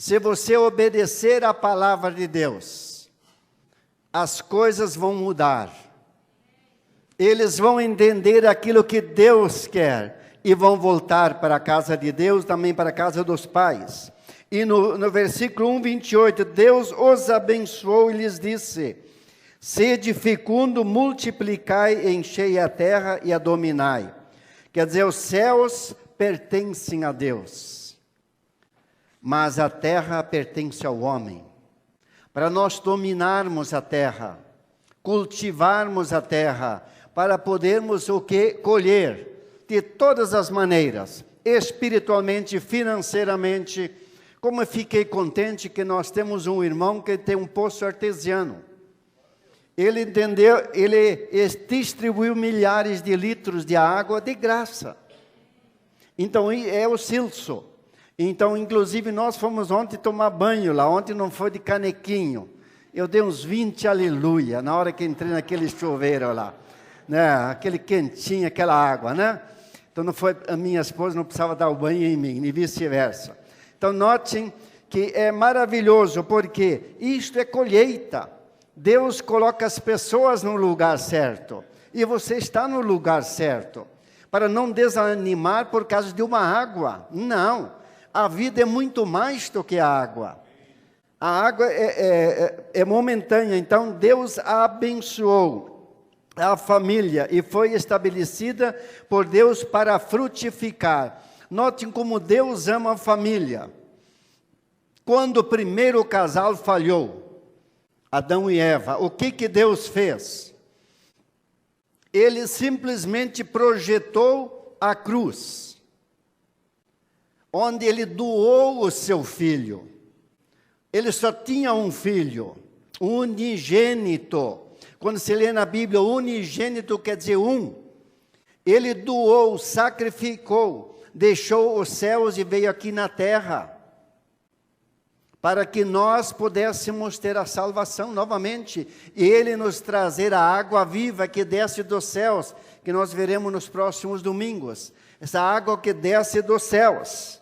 se você obedecer à palavra de Deus, as coisas vão mudar. Eles vão entender aquilo que Deus quer e vão voltar para a casa de Deus, também para a casa dos pais. E no versículo 1:28, Deus os abençoou e lhes disse: sede fecundo, multiplicai, enchei a terra e a dominai. Quer dizer, os céus pertencem a Deus, mas a terra pertence ao homem. Para nós dominarmos a terra, cultivarmos a terra, para podermos o que? Colher de todas as maneiras, espiritualmente, financeiramente. Como eu fiquei contente que nós temos um irmão que tem um poço artesiano. Ele entendeu, ele distribuiu milhares de litros de água de graça. Então, é o Silso. Então, inclusive, nós fomos ontem tomar banho lá. Ontem não foi de canequinho. Eu dei uns 20 aleluia na hora que entrei naquele chuveiro lá. Né? Aquele quentinho, aquela água, né? Então, não foi, a minha esposa não precisava dar o banho em mim, e vice-versa. Então, notem que é maravilhoso, porque isto é colheita. Deus coloca as pessoas no lugar certo. E você está no lugar certo. Para não desanimar por causa de uma água. Não. A vida é muito mais do que a água. A água é momentânea. Então, Deus abençoou a família e foi estabelecida por Deus para frutificar. Notem como Deus ama a família. Quando o primeiro casal falhou, Adão e Eva, o que Deus fez? Ele simplesmente projetou a cruz, onde ele doou o seu filho. Ele só tinha um filho, unigênito. Quando se lê na Bíblia, unigênito quer dizer um. Ele doou, sacrificou, deixou os céus e veio aqui na terra, para que nós pudéssemos ter a salvação novamente, e Ele nos trazer a água viva que desce dos céus, que nós veremos nos próximos domingos, essa água que desce dos céus.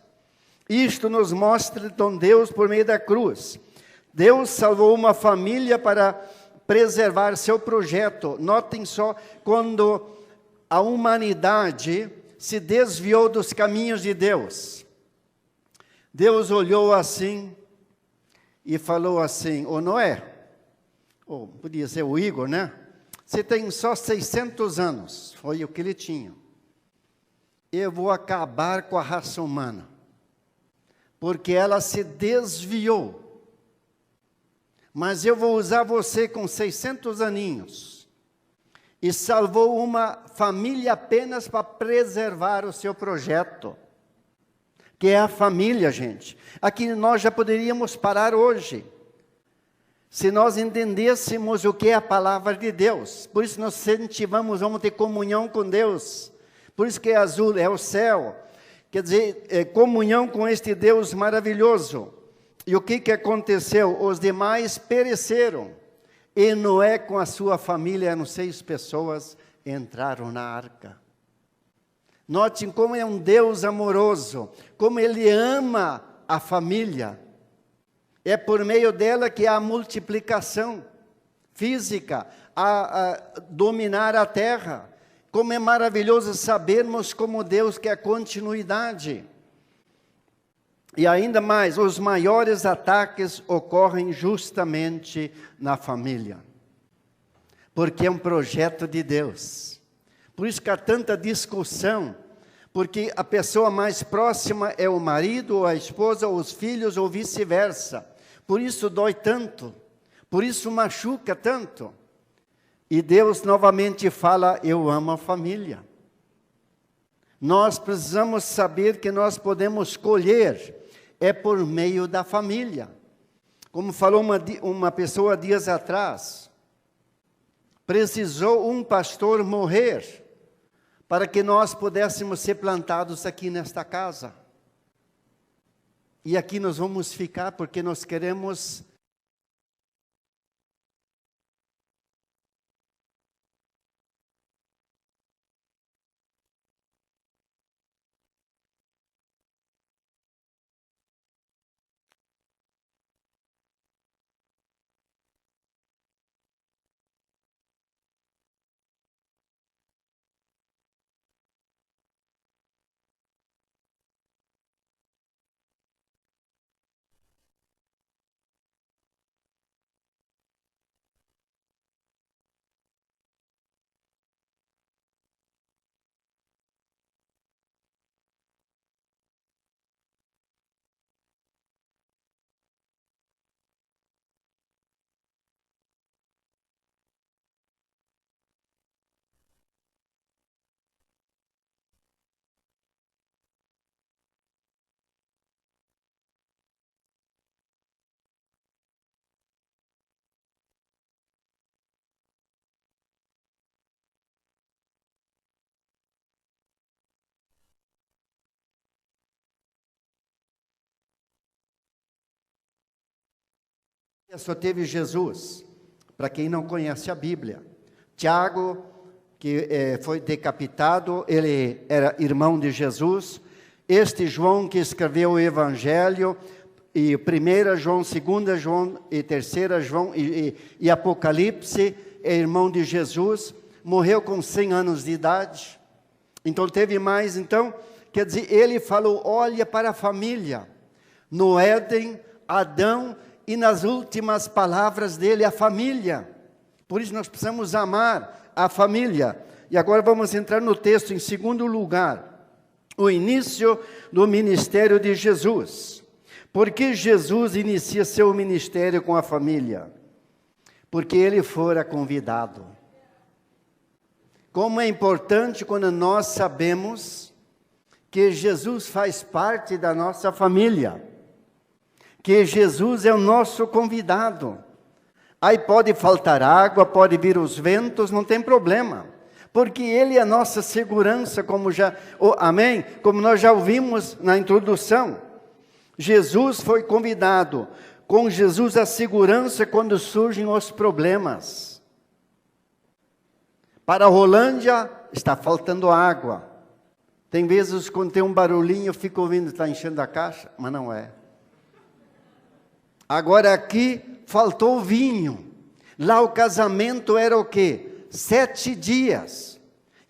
Isto nos mostra então Deus por meio da cruz. Deus salvou uma família para preservar seu projeto. Notem só, quando a humanidade se desviou dos caminhos de Deus, Deus olhou assim, e falou assim: ô Noé, ou podia ser o Igor, né? Você tem só 600 anos, foi o que ele tinha. Eu vou acabar com a raça humana, porque ela se desviou. Mas eu vou usar você com 600 aninhos. E salvou uma família apenas para preservar o seu projeto. Que é a família, gente. Aqui nós já poderíamos parar hoje, se nós entendêssemos o que é a palavra de Deus. Por isso nós incentivamos, vamos ter comunhão com Deus. Por isso que é azul, é o céu. Quer dizer, comunhão com este Deus maravilhoso. E o que aconteceu? Os demais pereceram. E Noé com a sua família, eram 6 pessoas, entraram na arca. Notem como é um Deus amoroso, como Ele ama a família. É por meio dela que há a multiplicação física, a dominar a terra. Como é maravilhoso sabermos como Deus quer continuidade. E ainda mais, os maiores ataques ocorrem justamente na família. Porque é um projeto de Deus. Por isso que há tanta discussão, porque a pessoa mais próxima é o marido, ou a esposa, ou os filhos, ou vice-versa. Por isso dói tanto, por isso machuca tanto. E Deus novamente fala: eu amo a família. Nós precisamos saber que nós podemos colher, é por meio da família. Como falou uma pessoa dias atrás, precisou um pastor morrer, para que nós pudéssemos ser plantados aqui nesta casa. E aqui nós vamos ficar, porque nós queremos só teve Jesus, para quem não conhece a Bíblia. Tiago, que foi decapitado, ele era irmão de Jesus. Este João que escreveu o Evangelho, e 1 João, 2 João e 3 João e Apocalipse, é irmão de Jesus, morreu com 100 anos de idade. Então teve mais, quer dizer, ele falou, olha para a família. No Éden, Adão, e nas últimas palavras dele, a família. Por isso nós precisamos amar a família. E agora vamos entrar no texto, em segundo lugar, o início do ministério de Jesus. Por que Jesus inicia seu ministério com a família? Porque ele fora convidado. Como é importante quando nós sabemos que Jesus faz parte da nossa família, que Jesus é o nosso convidado. Aí pode faltar água, pode vir os ventos, não tem problema, porque Ele é a nossa segurança, amém? Como nós já ouvimos na introdução, Jesus foi convidado, com Jesus a segurança quando surgem os problemas. Para a Rolândia, está faltando água. Tem vezes quando tem um barulhinho, eu fico ouvindo, está enchendo a caixa, mas não é. Agora aqui, faltou vinho. Lá o casamento era o quê? 7 dias.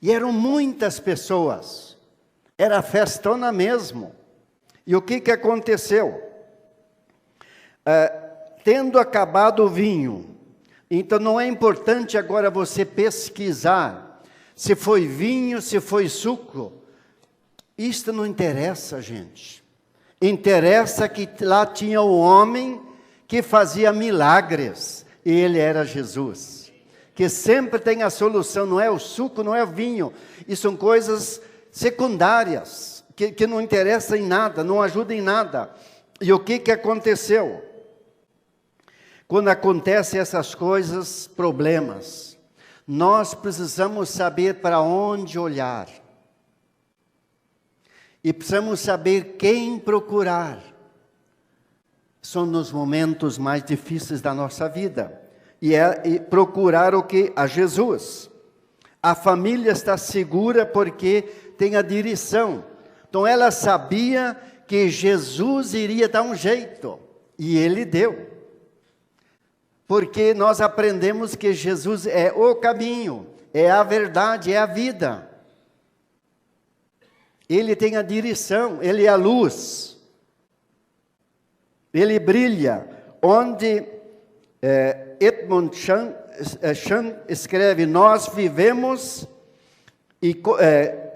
E eram muitas pessoas. Era festona mesmo. E o que aconteceu? Tendo acabado o vinho, então não é importante agora você pesquisar se foi vinho, se foi suco. Isto não interessa, gente. Interessa que lá tinha o homem que fazia milagres, e ele era Jesus, que sempre tem a solução, não é o suco, não é o vinho, e são coisas secundárias, que não interessam em nada, não ajudam em nada. E o que aconteceu? Quando acontecem essas coisas, problemas, nós precisamos saber para onde olhar, e precisamos saber quem procurar. São nos momentos mais difíceis da nossa vida, e procurar o que? A Jesus. A família está segura porque tem a direção. Então ela sabia que Jesus iria dar um jeito, e Ele deu. Porque nós aprendemos que Jesus é o caminho, é a verdade, é a vida. Ele tem a direção, Ele é a luz. Ele brilha. Onde Edmund Chan escreve, nós vivemos,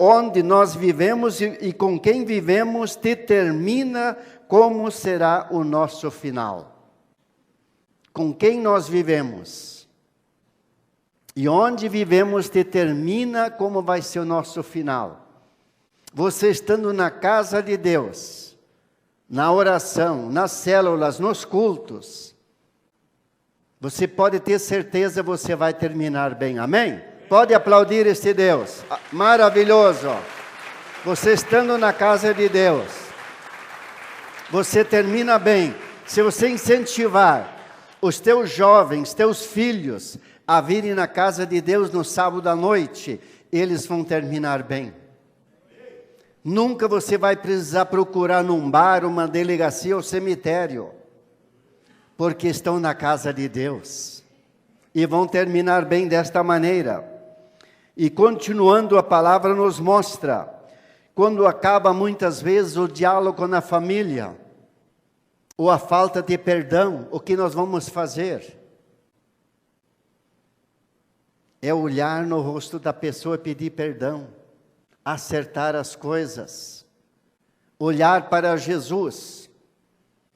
onde nós vivemos e com quem vivemos determina como será o nosso final. Com quem nós vivemos e onde vivemos determina como vai ser o nosso final. Você estando na casa de Deus, na oração, nas células, nos cultos, você pode ter certeza que você vai terminar bem, amém? Pode aplaudir este Deus, maravilhoso. Você estando na casa de Deus, você termina bem. Se você incentivar os teus jovens, teus filhos, a virem na casa de Deus no sábado à noite, eles vão terminar bem. Nunca você vai precisar procurar num bar, uma delegacia ou cemitério, porque estão na casa de Deus, e vão terminar bem desta maneira. E continuando, a palavra nos mostra, quando acaba muitas vezes o diálogo na família, ou a falta de perdão, o que nós vamos fazer? É olhar no rosto da pessoa e pedir perdão, acertar as coisas, olhar para Jesus.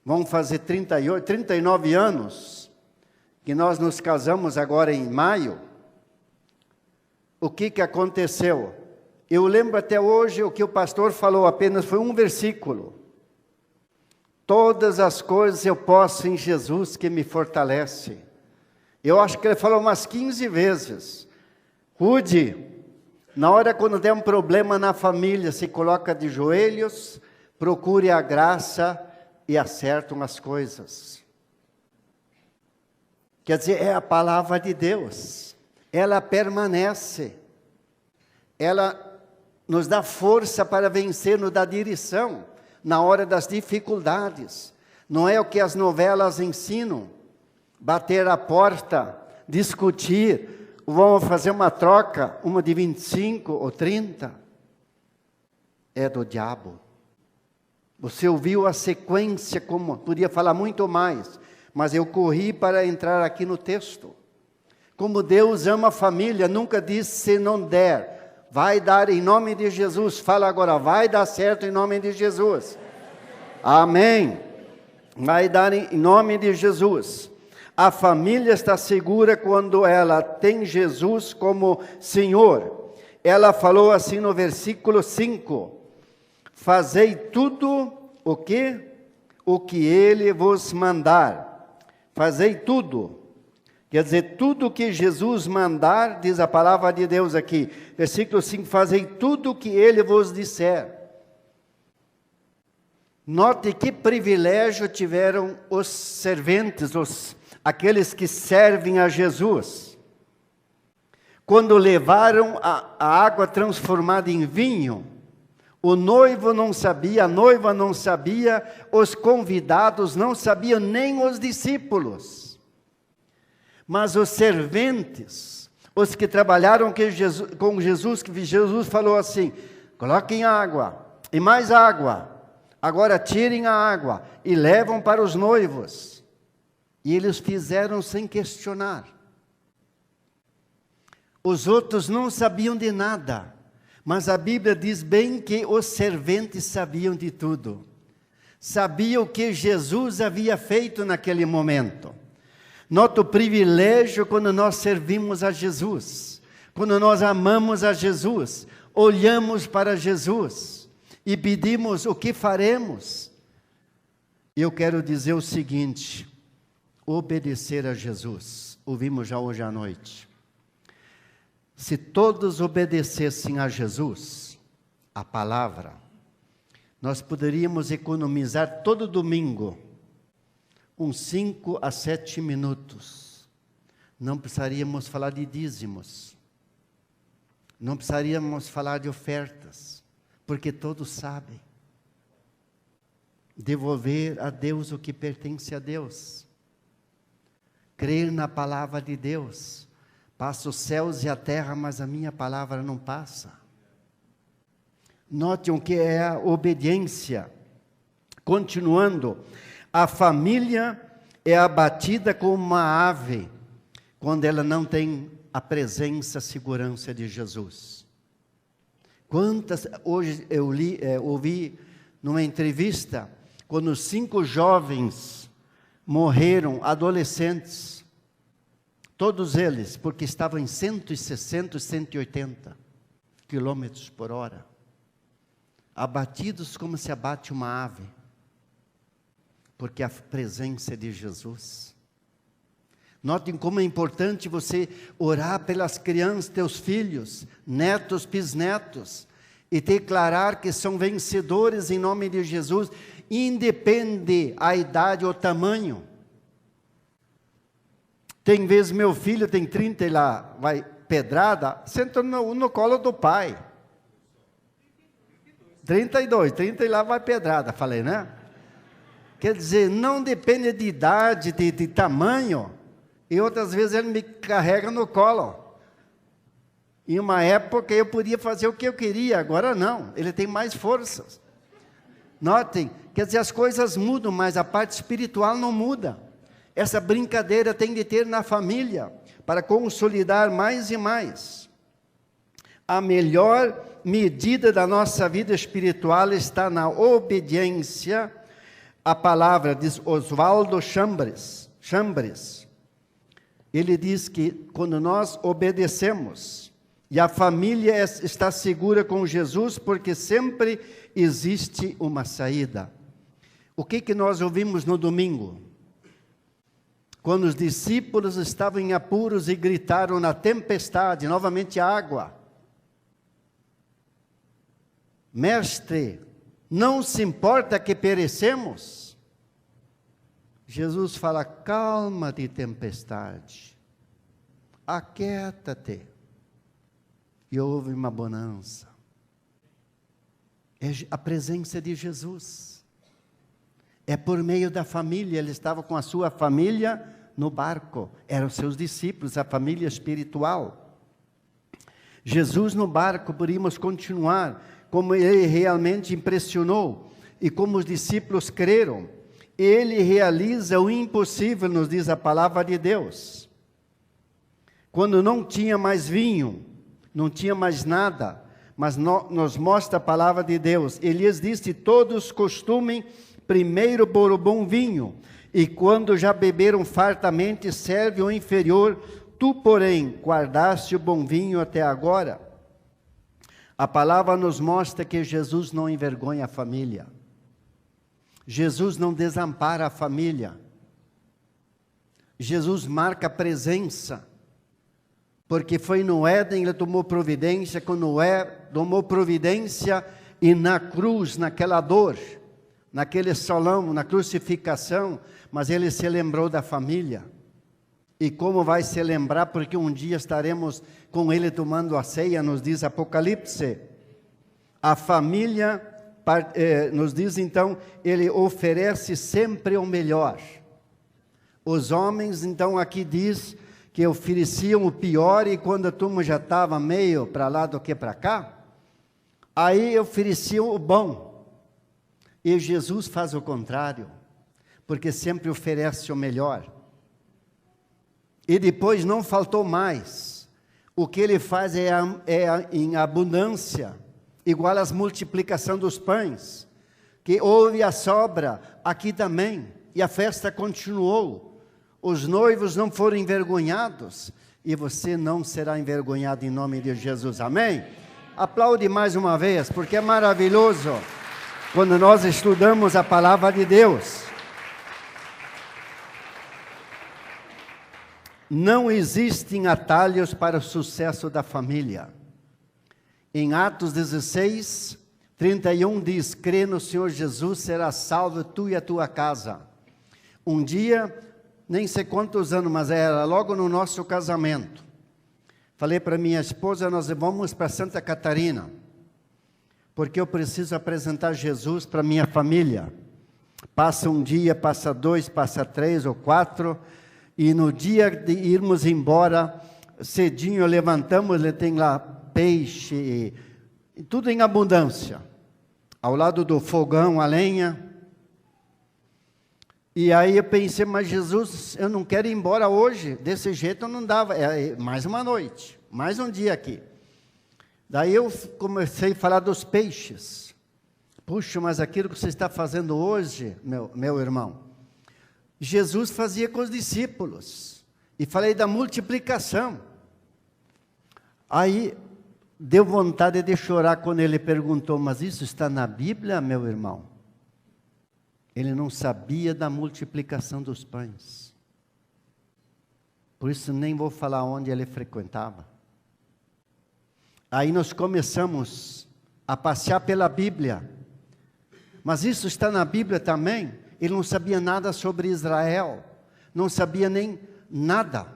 Vamos fazer 39 anos, que nós nos casamos agora em maio. O que aconteceu? Eu lembro até hoje o que o pastor falou, apenas foi um versículo. Todas as coisas eu posso em Jesus que me fortalece. Eu acho que ele falou umas 15 vezes. Rude, na hora quando der um problema na família, se coloca de joelhos, procure a graça e acertam as coisas. Quer dizer, é a palavra de Deus. Ela permanece. Ela nos dá força para vencer, nos dá direção na hora das dificuldades. Não é o que as novelas ensinam. Bater a porta, discutir, vamos fazer uma troca, uma de 25 ou 30. É do diabo. Você ouviu a sequência, como podia falar muito mais, mas eu corri para entrar aqui no texto. Como Deus ama a família, nunca disse se não der, vai dar em nome de Jesus. Fala agora, vai dar certo em nome de Jesus. Amém. Vai dar em nome de Jesus. A família está segura quando ela tem Jesus como Senhor. Ela falou assim no versículo 5. Fazei tudo o que? O que Ele vos mandar. Fazei tudo. Quer dizer, tudo o que Jesus mandar, diz a palavra de Deus aqui. Versículo 5, fazei tudo o que Ele vos disser. Note que privilégio tiveram os serventes, aqueles que servem a Jesus. Quando levaram a água transformada em vinho, o noivo não sabia, a noiva não sabia, os convidados não sabiam, nem os discípulos. Mas os serventes, os que trabalharam com Jesus, que Jesus falou assim, coloquem água, e mais água, agora tirem a água, e levam para os noivos. E eles fizeram sem questionar. Os outros não sabiam de nada, mas a Bíblia diz bem que os serventes sabiam de tudo. Sabiam o que Jesus havia feito naquele momento. Nota o privilégio quando nós servimos a Jesus, quando nós amamos a Jesus, olhamos para Jesus e pedimos o que faremos. Eu quero dizer o seguinte, obedecer a Jesus, ouvimos já hoje à noite. Se todos obedecessem a Jesus, a palavra, nós poderíamos economizar todo domingo, uns 5 a 7 minutos. Não precisaríamos falar de dízimos. Não precisaríamos falar de ofertas, porque todos sabem. Devolver a Deus o que pertence a Deus. Crer na palavra de Deus. Passa os céus e a terra, mas a minha palavra não passa. Note o que é a obediência. Continuando, a família é abatida como uma ave, quando ela não tem a presença, a segurança de Jesus. Hoje eu ouvi numa entrevista, quando 5 jovens morreram, adolescentes, todos eles, porque estavam em 160, 180 quilômetros por hora, abatidos como se abate uma ave, porque a presença de Jesus. Notem como é importante você orar pelas crianças, teus filhos, netos, bisnetos, e declarar que são vencedores em nome de Jesus, independe a idade ou tamanho. Tem vezes meu filho tem 30 e lá vai pedrada, senta no colo do pai. 32, 30 e lá vai pedrada, falei, né? Quer dizer, não depende de idade, de tamanho. E outras vezes ele me carrega no colo. Em uma época eu podia fazer o que eu queria, agora não. Ele tem mais forças. Notem, quer dizer, as coisas mudam, mas a parte espiritual não muda. Essa brincadeira tem de ter na família, para consolidar mais e mais. A melhor medida da nossa vida espiritual está na obediência à palavra, diz Oswaldo Chambres. Ele diz que quando nós obedecemos, e a família está segura com Jesus, porque sempre existe uma saída. O que nós ouvimos no domingo? Quando os discípulos estavam em apuros e gritaram na tempestade, novamente água. Mestre, não se importa que perecemos? Jesus fala: calma-te, tempestade, aquieta-te. E houve uma bonança. É a presença de Jesus. É por meio da família. Ele estava com a sua família no barco. Eram seus discípulos, a família espiritual. Jesus no barco, podíamos continuar, como ele realmente impressionou e como os discípulos creram. Ele realiza o impossível, nos diz a palavra de Deus. Quando não tinha mais vinho, não tinha mais nada, mas nos mostra a palavra de Deus. Ele lhes disse: todos costumem primeiro pôr o bom vinho, e quando já beberam fartamente, serve o inferior. Tu, porém, guardaste o bom vinho até agora. A palavra nos mostra que Jesus não envergonha a família. Jesus não desampara a família. Jesus marca presença. Porque foi no Éden, ele tomou providência, com Noé tomou providência, e na cruz, naquela dor, naquele solão, na crucificação, mas ele se lembrou da família. E como vai se lembrar? Porque um dia estaremos com ele tomando a ceia, nos diz Apocalipse. A família, nos diz então, ele oferece sempre o melhor. Os homens, então, aqui diz que ofereciam o pior, e quando a turma já estava meio para lá do que para cá, aí ofereciam o bom. E Jesus faz o contrário, porque sempre oferece o melhor. E depois não faltou mais. O que ele faz é em abundância, igual às multiplicação dos pães, que houve a sobra aqui também, e a festa continuou. Os noivos não foram envergonhados, e você não será envergonhado em nome de Jesus, amém? Aplaude mais uma vez, porque é maravilhoso quando nós estudamos a palavra de Deus. Não existem atalhos para o sucesso da família. Em Atos 16, 31 diz: crê no Senhor Jesus, serás salvo tu e a tua casa. Um dia, nem sei quantos anos, mas era logo no nosso casamento, falei para minha esposa: nós vamos para Santa Catarina, porque eu preciso apresentar Jesus para minha família. Passa um dia, passa dois, passa 3 ou 4, e no dia de irmos embora, cedinho levantamos, ele tem lá peixe, e tudo em abundância, ao lado do fogão, a lenha. E aí eu pensei: mas Jesus, eu não quero ir embora hoje, desse jeito não dava, mais uma noite, mais um dia aqui. Daí eu comecei a falar dos peixes. Puxa, mas aquilo que você está fazendo hoje, meu irmão, Jesus fazia com os discípulos. E falei da multiplicação. Aí deu vontade de chorar quando ele perguntou: mas isso está na Bíblia, meu irmão? Ele não sabia da multiplicação dos pães. Por isso nem vou falar onde ele frequentava. Aí nós começamos a passear pela Bíblia. Mas isso está na Bíblia também. Ele não sabia nada sobre Israel. Não sabia nem nada.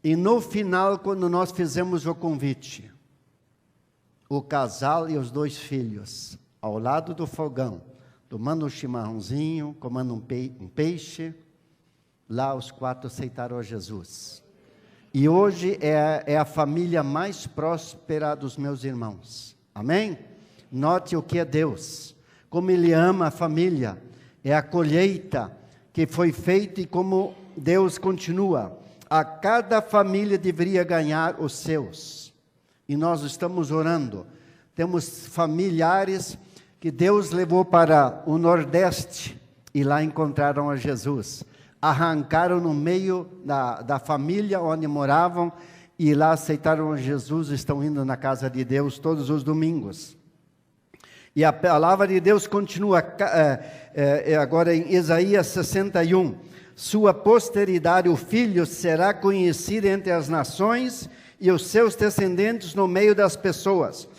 E no final, quando nós fizemos o convite, o casal e os 2 filhos, ao lado do fogão, tomando um chimarrãozinho, comendo um peixe, lá os 4 aceitaram a Jesus. E hoje é a família mais próspera dos meus irmãos. Amém? Note o que é Deus, como Ele ama a família. É a colheita que foi feita e como Deus continua. A cada família deveria ganhar os seus. E nós estamos orando. Temos familiares que Deus levou para o Nordeste e lá encontraram a Jesus. Arrancaram no meio da família onde moravam e lá aceitaram a Jesus, estão indo na casa de Deus todos os domingos. E a palavra de Deus continua agora em Isaías 61. Sua posteridade, o filho, será conhecido entre as nações e os seus descendentes no meio das pessoas.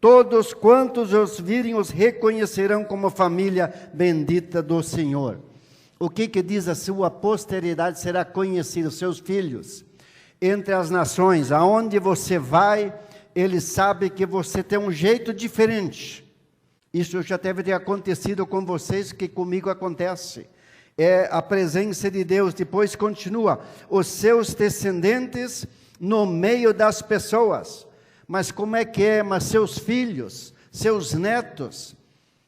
Todos quantos os virem os reconhecerão como família bendita do Senhor. O que diz? A sua posteridade será conhecida, os seus filhos, entre as nações. Aonde você vai, eles sabem que você tem um jeito diferente. Isso já deve ter acontecido com vocês, que comigo acontece. É a presença de Deus. Depois continua, os seus descendentes no meio das pessoas. Mas como é que é? Mas seus filhos, seus netos,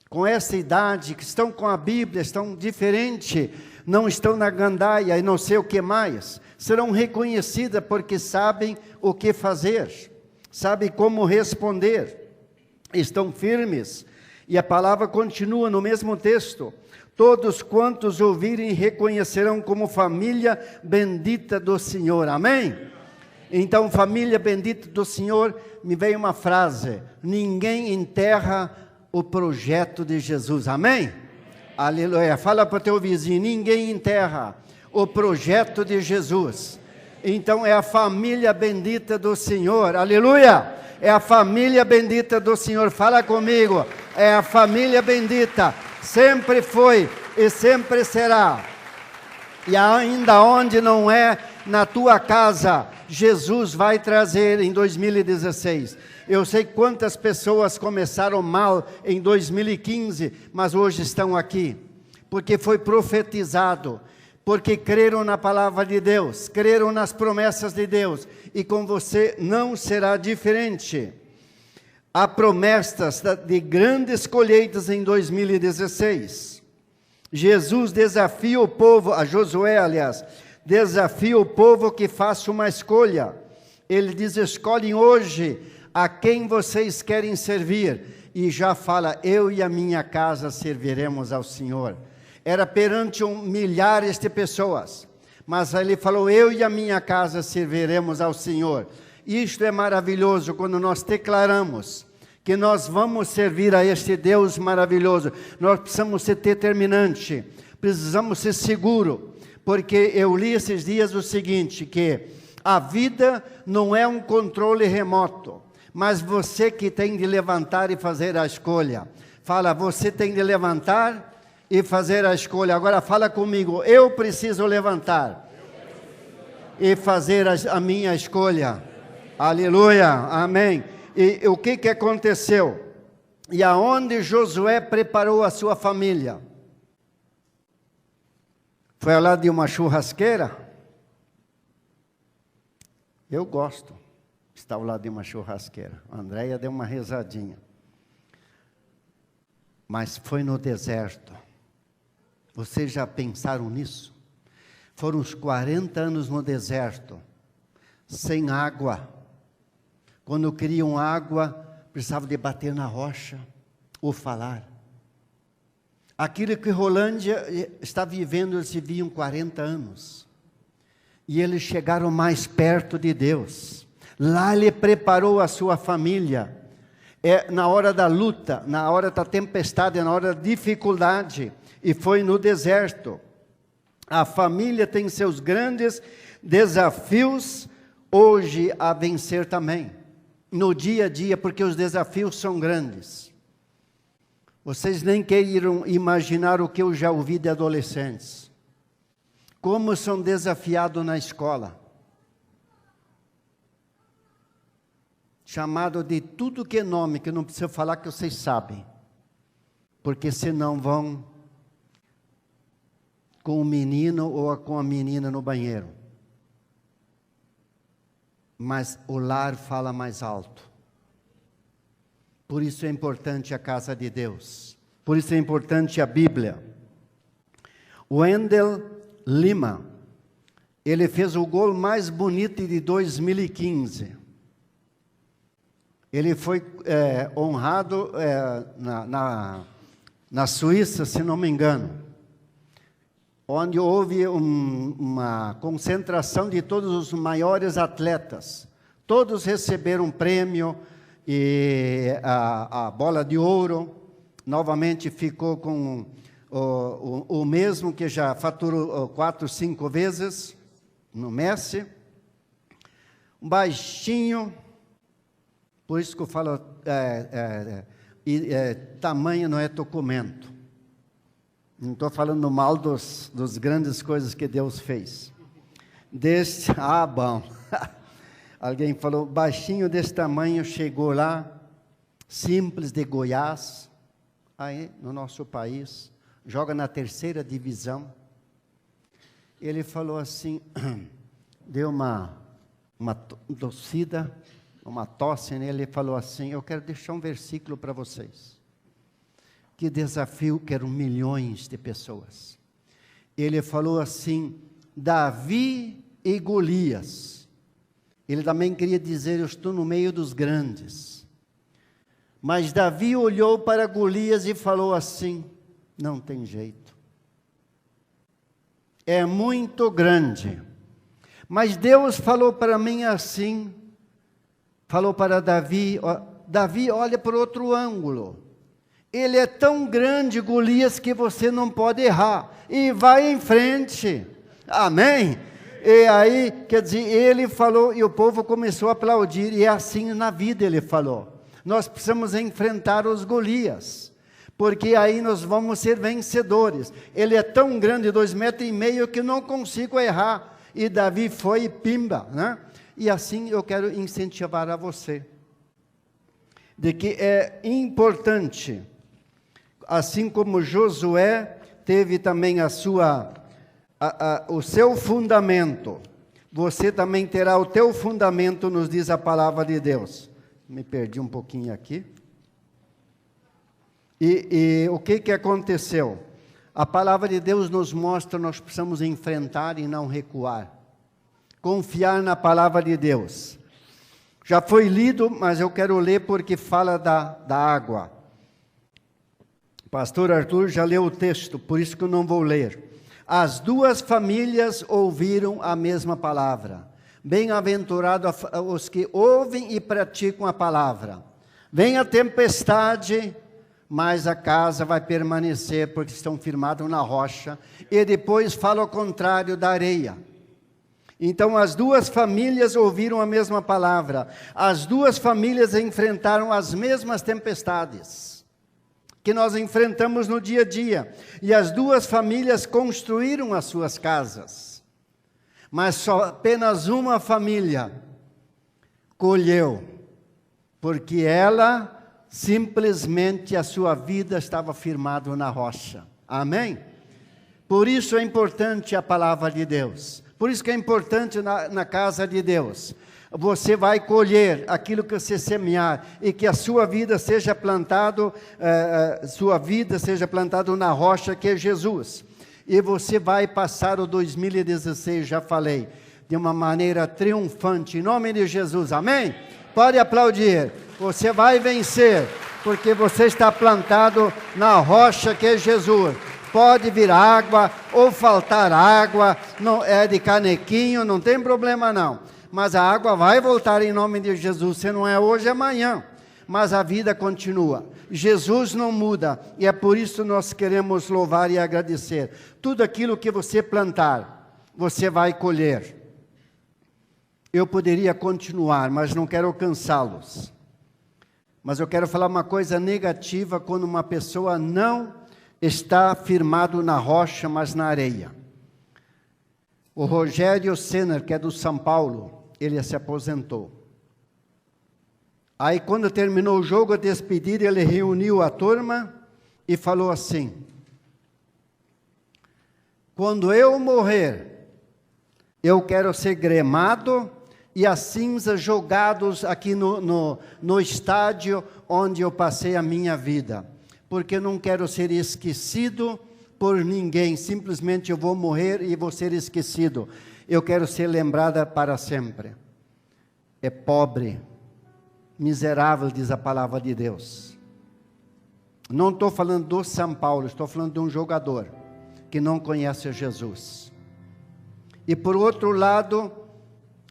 com essa idade, que estão com a Bíblia, estão diferentes, não estão na gandaia e não sei o que mais, serão reconhecidas porque sabem o que fazer, sabem como responder, estão firmes. E a palavra continua no mesmo texto, todos quantos ouvirem reconhecerão como família bendita do Senhor, amém? Então, família bendita do Senhor, me veio uma frase, ninguém enterra o projeto de Jesus, amém? Aleluia. Fala para o teu vizinho, ninguém enterra o projeto de Jesus. Então é a família bendita do Senhor, aleluia. É a família bendita do Senhor, fala comigo, é a família bendita, sempre foi e sempre será. E ainda onde não é na tua casa, Jesus vai trazer em 2016. Eu sei quantas pessoas começaram mal em 2015, mas hoje estão aqui, porque foi profetizado, porque creram na palavra de Deus, creram nas promessas de Deus, e com você não será diferente. Há promessas de grandes colheitas em 2016. Jesus desafia o povo, a Josué, aliás, desafia o povo que faça uma escolha. Ele diz, escolhem hoje a quem vocês querem servir. E já fala, eu e a minha casa serviremos ao Senhor. Era perante milhares de pessoas, mas ele falou, eu e a minha casa serviremos ao Senhor. Isto é maravilhoso quando nós declaramos que nós vamos servir a este Deus maravilhoso. Nós precisamos ser determinantes, precisamos ser seguros, porque eu li esses dias o seguinte, que a vida não é um controle remoto, mas você que tem de levantar e fazer a escolha. Fala, você tem de levantar e fazer a escolha. Agora fala comigo, eu preciso levantar e fazer a minha escolha. Aleluia, amém. E o que aconteceu? E aonde Josué preparou a sua família? Foi ao lado de uma churrasqueira? Eu gosto de estar ao lado de uma churrasqueira. A Andréia deu uma rezadinha. Mas foi no deserto. Vocês já pensaram nisso? Foram uns 40 anos no deserto, sem água. Quando queriam água, precisavam de bater na rocha ou falar. Aquilo que Rolândia está vivendo, eles viviam 40 anos. E eles chegaram mais perto de Deus. Lá ele preparou a sua família. Na hora da luta, na hora da tempestade, na hora da dificuldade. E foi no deserto. A família tem seus grandes desafios hoje a vencer também. No dia a dia, porque os desafios são grandes. Vocês nem queiram imaginar o que eu já ouvi de adolescentes. Como são desafiados na escola. Chamado de tudo que é nome, que não precisa falar que vocês sabem. Porque senão vão com o menino ou com a menina no banheiro. Mas o lar fala mais alto. Por isso é importante a casa de Deus. Por isso é importante a Bíblia. Wendell Lima, ele fez o gol mais bonito de 2015. Ele foi honrado na Suíça, se não me engano, onde houve uma concentração de todos os maiores atletas. Todos receberam prêmio e a bola de ouro. Novamente ficou com o mesmo que já faturou 4, 5 vezes no Messi. Um baixinho, por isso que eu falo, tamanho não é documento. Não estou falando mal dos grandes coisas que Deus fez. Bom. Alguém falou, baixinho desse tamanho, chegou lá, simples de Goiás, aí no nosso país, joga na 3ª divisão. Ele falou assim, deu uma tossida, uma tosse nele, ele falou assim, eu quero deixar um versículo para vocês. Que desafio, que eram milhões de pessoas. Ele falou assim, Davi e Golias. Ele também queria dizer, eu estou no meio dos grandes. Mas Davi olhou para Golias e falou assim, não tem jeito. É muito grande. Mas Deus falou para mim assim, falou para Davi, Davi, olha por outro ângulo. Ele é tão grande, Golias, que você não pode errar. E vai em frente. Amém? E aí, quer dizer, ele falou e o povo começou a aplaudir. E é assim na vida ele falou. Nós precisamos enfrentar os Golias. Porque aí nós vamos ser vencedores. Ele é tão grande, 2,5 metros, que não consigo errar. E Davi foi e pimba, né? E assim eu quero incentivar a você. De que é importante, assim como Josué teve também o seu fundamento, você também terá o teu fundamento, nos diz a palavra de Deus. Me perdi um pouquinho aqui. E o que aconteceu? A palavra de Deus nos mostra, nós precisamos enfrentar e não recuar. Confiar na palavra de Deus. Já foi lido, mas eu quero ler porque fala da água. Pastor Arthur já leu o texto, por isso que eu não vou ler. As duas famílias ouviram a mesma palavra. Bem-aventurados os que ouvem e praticam a palavra. Vem a tempestade, mas a casa vai permanecer, porque estão firmados na rocha. E depois fala o contrário da areia. Então as duas famílias ouviram a mesma palavra. As duas famílias enfrentaram as mesmas tempestades que nós enfrentamos no dia a dia. E as duas famílias construíram as suas casas. Mas só apenas uma família colheu, porque ela simplesmente a sua vida estava firmada na rocha. Amém? Por isso é importante a palavra de Deus. Por isso que é importante na casa de Deus. Você vai colher aquilo que você semear e que a sua vida seja plantado, na rocha que é Jesus. E você vai passar o 2016, já falei, de uma maneira triunfante, em nome de Jesus, amém? Pode aplaudir, você vai vencer, porque você está plantado na rocha que é Jesus. Pode vir água ou faltar água, não é de canequinho, não tem problema não. Mas a água vai voltar em nome de Jesus, se não é hoje, é amanhã. Mas a vida continua. Jesus não muda, e é por isso nós queremos louvar e agradecer. Tudo aquilo que você plantar, você vai colher. Eu poderia continuar, mas não quero cansá-los. Mas eu quero falar uma coisa negativa quando uma pessoa não está firmado na rocha, mas na areia. O Rogério Senner, que é do São Paulo, ele se aposentou. Aí quando terminou o jogo, a despedida, ele reuniu a turma e falou assim: quando eu morrer, eu quero ser cremado e as cinzas jogados aqui no estádio onde eu passei a minha vida. Porque não quero ser esquecido por ninguém, simplesmente eu vou morrer e vou ser esquecido. Eu quero ser lembrada para sempre. É pobre, miserável, diz a palavra de Deus. Não estou falando do São Paulo, estou falando de um jogador que não conhece Jesus. E por outro lado,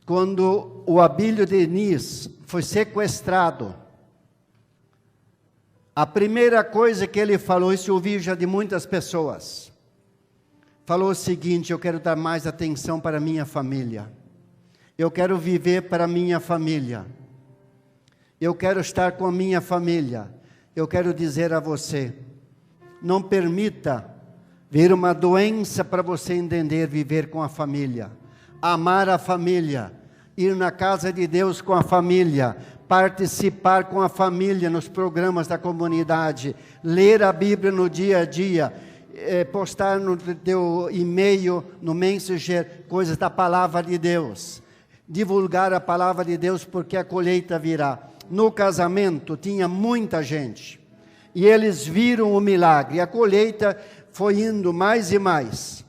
quando o Abílio Diniz foi sequestrado, a primeira coisa que ele falou, isso eu ouvi já de muitas pessoas, falou o seguinte: eu quero dar mais atenção para a minha família, eu quero viver para a minha família, eu quero estar com a minha família. Eu quero dizer a você, não permita Vira uma doença para você entender viver com a família, amar a família, ir na casa de Deus com a família, participar com a família nos programas da comunidade, ler a Bíblia no dia a dia, postar no teu e-mail, no Messenger, coisas da palavra de Deus, divulgar a palavra de Deus, porque a colheita virá. No casamento tinha muita gente, e eles viram o milagre, a colheita foi indo mais e mais.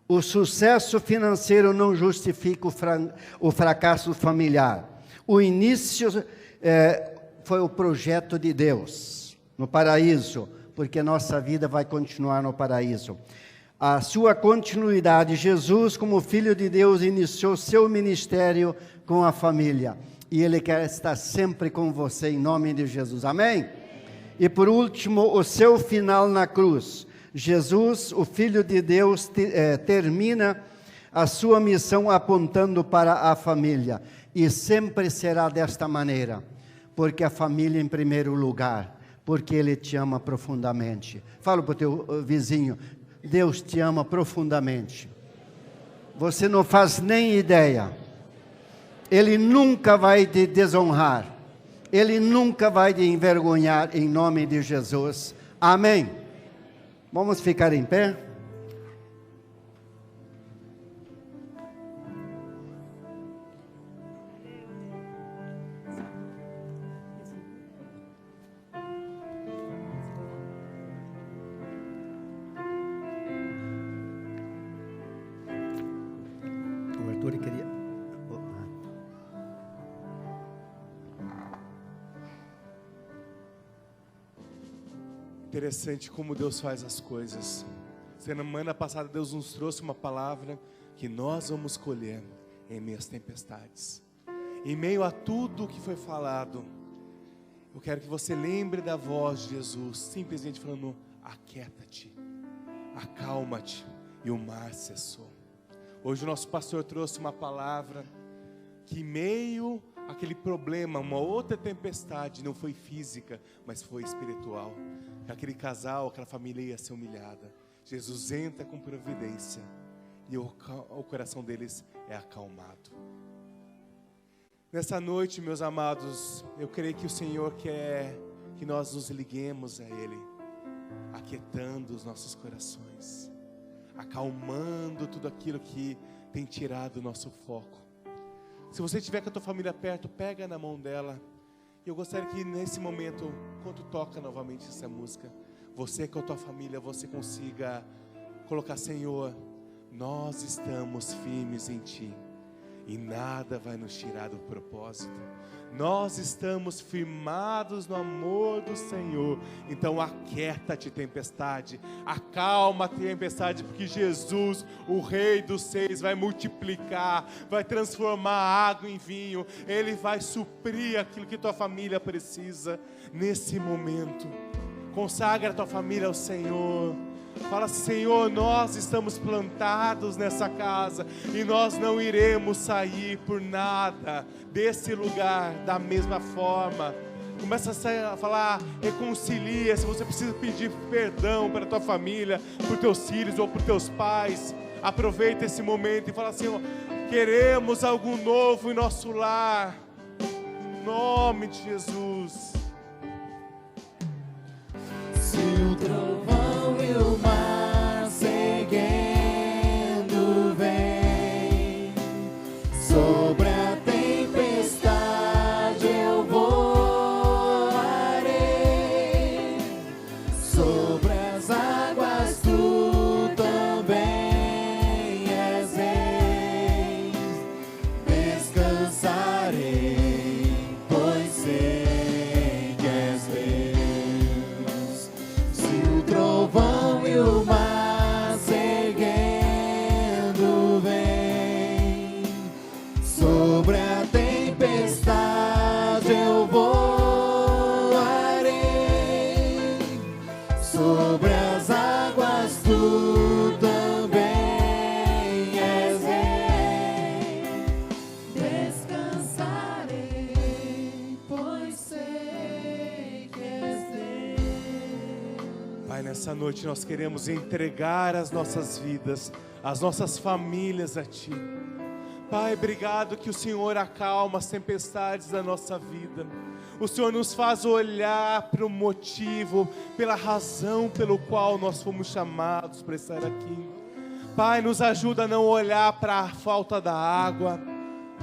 O sucesso financeiro não justifica o fracasso familiar. O início foi o projeto de Deus no paraíso, porque nossa vida vai continuar no paraíso. A sua continuidade, Jesus, como Filho de Deus, iniciou seu ministério com a família. E Ele quer estar sempre com você, em nome de Jesus. Amém? E por último, o seu final na cruz. Jesus, o Filho de Deus, termina a sua missão apontando para a família. E sempre será desta maneira, porque a família em primeiro lugar, porque Ele te ama profundamente. Fala para o teu vizinho, Deus te ama profundamente. Você não faz nem ideia. Ele nunca vai te desonrar. Ele nunca vai te envergonhar, em nome de Jesus. Amém. Vamos ficar em pé? O Arthur queria... Interessante como Deus faz as coisas. Semana passada Deus nos trouxe uma palavra que nós vamos colher em meio às tempestades. Em meio a tudo que foi falado, eu quero que você lembre da voz de Jesus, simplesmente falando: aquieta-te, acalma-te, e o mar cessou. Hoje o nosso pastor trouxe uma palavra que em meio àquele problema, uma outra tempestade, não foi física, mas foi espiritual. Aquele casal, aquela família ia ser humilhada. Jesus entra com providência e o coração deles é acalmado. Nessa noite, meus amados, eu creio que o Senhor quer que nós nos liguemos a Ele, aquietando os nossos corações, acalmando tudo aquilo que tem tirado o nosso foco. Se você estiver com a tua família perto, pega na mão dela. Eu gostaria que nesse momento, quando toca novamente essa música, você com a tua família, você consiga colocar: Senhor, nós estamos firmes em Ti, e nada vai nos tirar do propósito. Nós estamos firmados no amor do Senhor. Então aquieta-te, tempestade, acalma a tempestade, porque Jesus, o Rei dos Seis, vai multiplicar, vai transformar a água em vinho. Ele vai suprir aquilo que tua família precisa nesse momento. Consagra a tua família ao Senhor. Fala: Senhor, nós estamos plantados nessa casa e nós não iremos sair por nada desse lugar da mesma forma. Começa a falar, reconcilia. Se você precisa pedir perdão para a tua família, para os teus filhos ou para os teus pais, aproveita esse momento e fala: Senhor, queremos algo novo em nosso lar, em nome de Jesus. Se o trovão e o mar seguindo vem, sobre a tempestade eu voarei, sobre as águas tu também és rei, descansarei, pois sei nessa noite nós queremos entregar as nossas vidas, as nossas famílias a Ti. Pai, obrigado que o Senhor acalma as tempestades da nossa vida. O Senhor nos faz olhar para o motivo, pela razão pelo qual nós fomos chamados para estar aqui. Pai, nos ajuda a não olhar para a falta da água,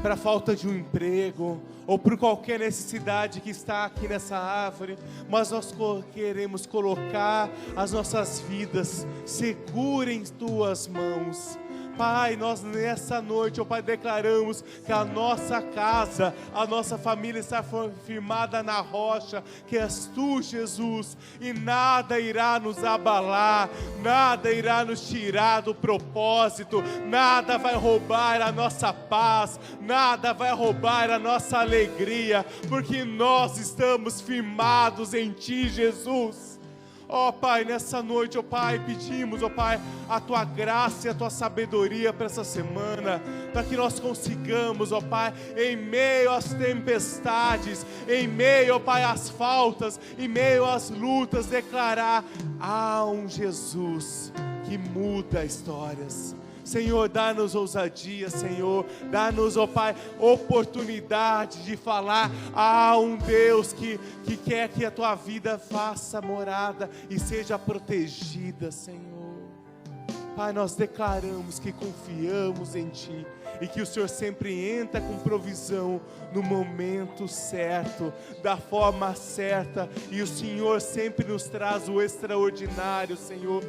para a falta de um emprego, ou por qualquer necessidade que está aqui nessa árvore, mas nós queremos colocar as nossas vidas seguras em Tuas mãos. Pai, nós nessa noite, ó Pai, declaramos que a nossa casa, a nossa família está firmada na rocha, que és Tu, Jesus, e nada irá nos abalar, nada irá nos tirar do propósito, nada vai roubar a nossa paz, nada vai roubar a nossa alegria, porque nós estamos firmados em Ti, Jesus. Ó Pai, nessa noite, ó Pai, pedimos, ó Pai, a Tua graça e a Tua sabedoria para essa semana, para que nós consigamos, ó Pai, em meio às tempestades, em meio, ó Pai, às faltas, em meio às lutas, declarar: há um Jesus que muda histórias. Senhor, dá-nos ousadia, Senhor, dá-nos, ó Pai, oportunidade de falar: há um Deus que quer que a Tua vida faça morada e seja protegida, Senhor. Pai, nós declaramos que confiamos em Ti e que o Senhor sempre entra com provisão no momento certo, da forma certa, e o Senhor sempre nos traz o extraordinário, Senhor.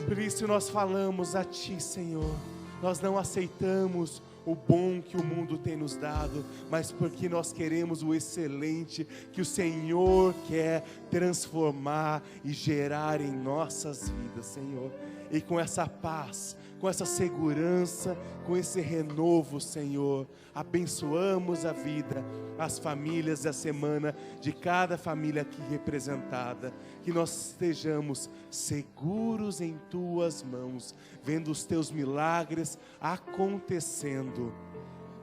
Por isso nós falamos a Ti, Senhor. Nós não aceitamos o bom que o mundo tem nos dado, mas porque nós queremos o excelente que o Senhor quer transformar e gerar em nossas vidas, Senhor. E com essa paz, com essa segurança, com esse renovo, Senhor, abençoamos a vida, as famílias e a semana de cada família aqui representada. Que nós estejamos seguros em Tuas mãos, vendo os Teus milagres acontecendo.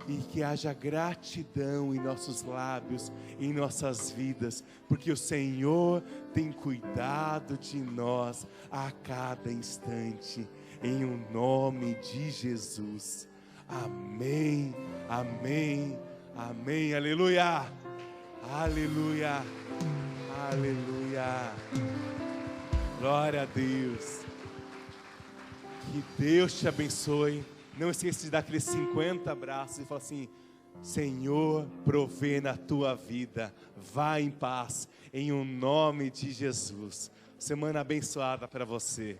E que haja gratidão em nossos lábios, em nossas vidas, porque o Senhor tem cuidado de nós a cada instante. Em o nome de Jesus. Amém, amém, amém. Aleluia, aleluia, aleluia. Glória a Deus. Que Deus te abençoe. Não esqueça de dar aqueles 50 abraços e falar assim: Senhor, provê na tua vida. Vá em paz, em o nome de Jesus. Semana abençoada para você.